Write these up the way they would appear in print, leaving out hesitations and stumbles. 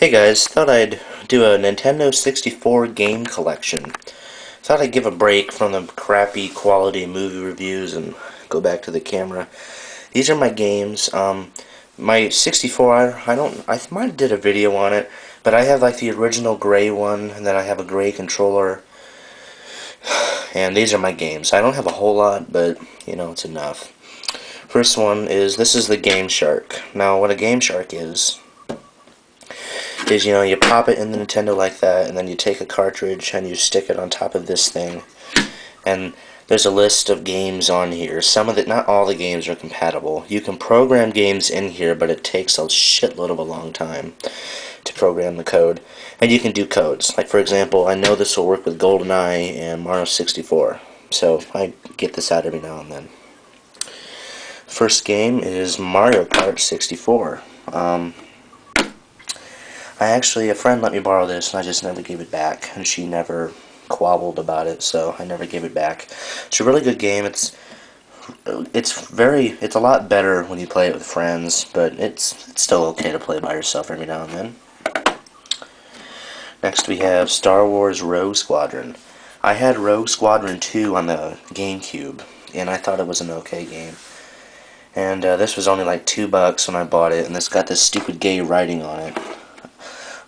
Hey guys, thought I'd do a Nintendo 64 game collection. Thought I'd give a break from the crappy quality movie reviews and go back to the camera. These are my games. My 64, I might have did a video on it, but I have like the original gray one, and then I have a gray controller, and these are my games. I don't have a whole lot, but you know, it's enough. First one is, this is the Game Shark. Now, what a Game Shark is you pop it in the Nintendo like that, and then you take a cartridge and you stick it on top of this thing, and there's a list of games on here. Not all the games are compatible. You can program games in here, but it takes a shitload of a long time to program the code. And you can do codes. Like, for example, I know this will work with GoldenEye and Mario 64, so I get this out every now and then. First game is Mario Kart 64. A friend let me borrow this, and I just never gave it back, and she never quabbled about it, so I never gave it back. It's a really good game. It's a lot better when you play it with friends, but it's still okay to play by yourself every now and then. Next we have Star Wars Rogue Squadron. I had Rogue Squadron 2 on the GameCube, and I thought it was an okay game. And this was only like $2 when I bought it, and it's got this stupid gay writing on it.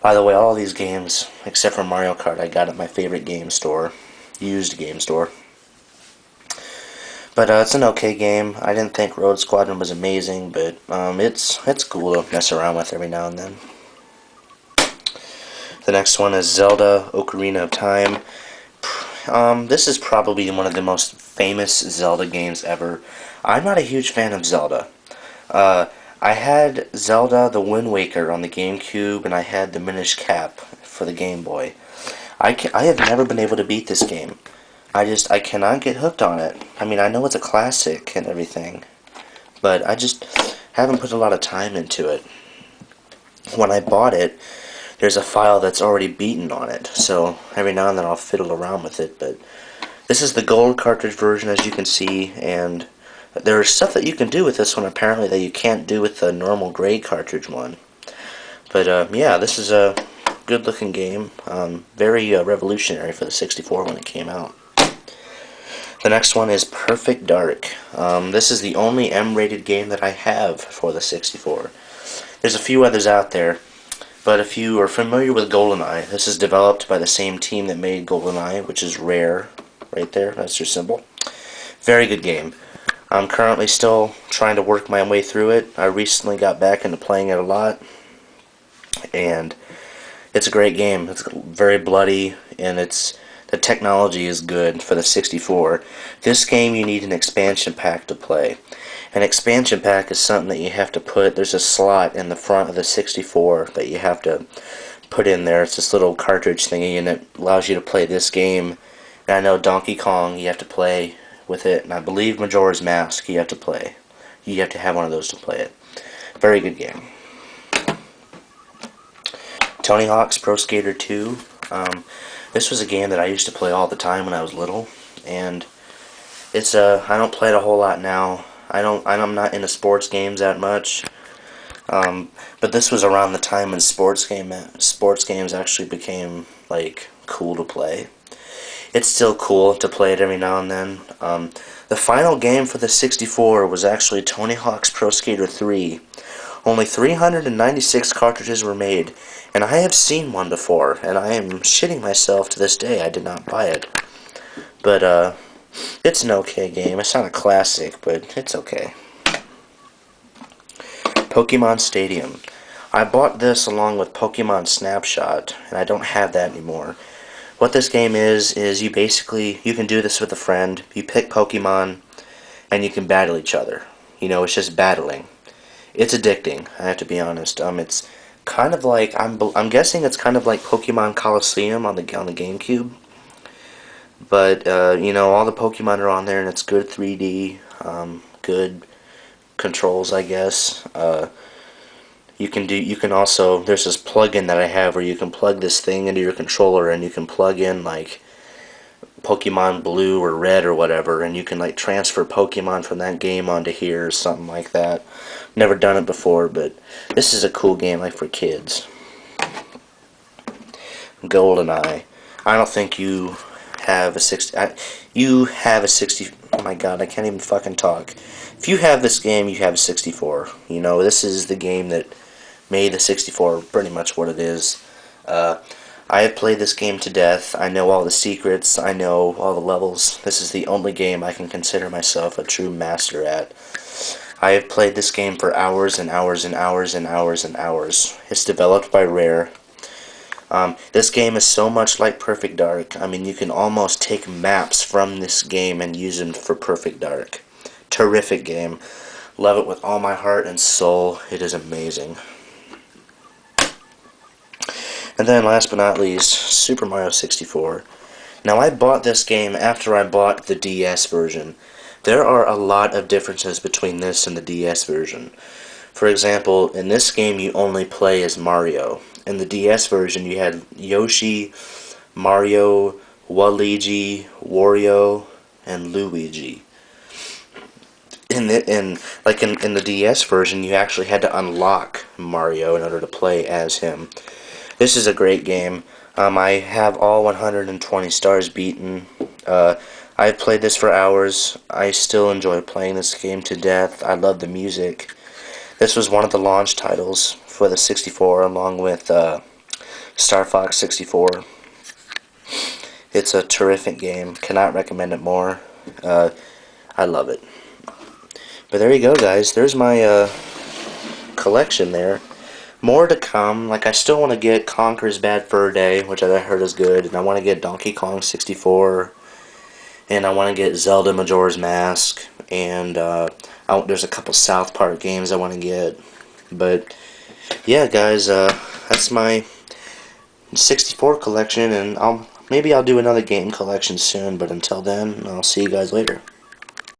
By the way, all these games, except for Mario Kart, I got at my favorite game store, used game store. But it's an okay game. I didn't think Rogue Squadron was amazing, but it's cool to mess around with every now and then. The next one is Zelda Ocarina of Time. This is probably one of the most famous Zelda games ever. I'm not a huge fan of Zelda. I had Zelda the Wind Waker on the GameCube, and I had the Minish Cap for the Game Boy. I have never been able to beat this game. I cannot get hooked on it. I mean, I know it's a classic and everything, but I just haven't put a lot of time into it. When I bought it, there's a file that's already beaten on it, so every now and then I'll fiddle around with it, but this is the gold cartridge version, as you can see, and there's stuff that you can do with this one, apparently, that you can't do with the normal gray cartridge one. But, yeah, this is a good-looking game. Very revolutionary for the 64 when it came out. The next one is Perfect Dark. This is the only M-rated game that I have for the 64. There's a few others out there, but if you are familiar with GoldenEye, this is developed by the same team that made GoldenEye, which is Rare, right there. That's your symbol. Very good game. I'm currently still trying to work my way through it. I recently got back into playing it a lot, and it's a great game. It's very bloody, and the technology is good for the 64. This game, you need an expansion pack to play. An expansion pack is something that you have to put, there's a slot in the front of the 64 that you have to put in there. It's this little cartridge thingy, and it allows you to play this game. And I know Donkey Kong, you have to play with it, and I believe Majora's Mask you have to play. You have to have one of those to play it. Very good game. Tony Hawk's Pro Skater 2. This was a game that I used to play all the time when I was little, and I don't play it a whole lot now. I'm not into sports games that much. But this was around the time when sports games actually became like cool to play. It's still cool to play it every now and then. The final game for the 64 was actually Tony Hawk's Pro Skater 3. Only 396 cartridges were made, and I have seen one before, and I am shitting myself to this day I did not buy it. But, it's an okay game. It's not a classic, but it's okay. Pokemon Stadium. I bought this along with Pokemon Snapshot, and I don't have that anymore. What this game is you can do this with a friend. You pick Pokemon, and you can battle each other. You know, it's just battling. It's addicting, I have to be honest. It's kind of like, I'm guessing it's kind of like Pokemon Coliseum on the GameCube. But, you know, all the Pokemon are on there, and it's good 3D, good controls, I guess. You can also, there's this plug-in that I have where you can plug this thing into your controller, and you can plug in like Pokemon Blue or Red or whatever, and you can like transfer Pokemon from that game onto here or something like that. Never done it before, but this is a cool game like for kids. GoldenEye. I don't think you have a 60. You have a 60. Oh my god, I can't even fucking talk. If you have this game, you have a 64. You know, this is the game that made the 64 pretty much what it is. Uh, I have played this game to death. I know all the secrets. I know all the levels. This is the only game I can consider myself a true master at. I have played this game for hours and hours and hours and hours and hours. It's developed by Rare. This game is so much like Perfect Dark. I mean, you can almost take maps from this game and use them for Perfect Dark. Terrific game. Love it with all my heart and soul. It is amazing. And then, last but not least, Super Mario 64. Now, I bought this game after I bought the DS version. There are a lot of differences between this and the DS version. For example, in this game you only play as Mario. In the DS version you had Yoshi, Mario, Waluigi, Wario, and Luigi. In the DS version you actually had to unlock Mario in order to play as him. This is a great game. I have all 120 stars beaten. I've played this for hours. I still enjoy playing this game to death. I love the music. This was one of the launch titles for the 64 along with Star Fox 64. It's a terrific game. Cannot recommend it more. I love it. But there you go, guys. There's my collection there. More to come. Like, I still want to get Conker's Bad Fur Day, which I heard is good. And I want to get Donkey Kong 64. And I want to get Zelda Majora's Mask. And there's a couple South Park games I want to get. But yeah, guys, that's my 64 collection, and maybe I'll do another game collection soon. But until then, I'll see you guys later.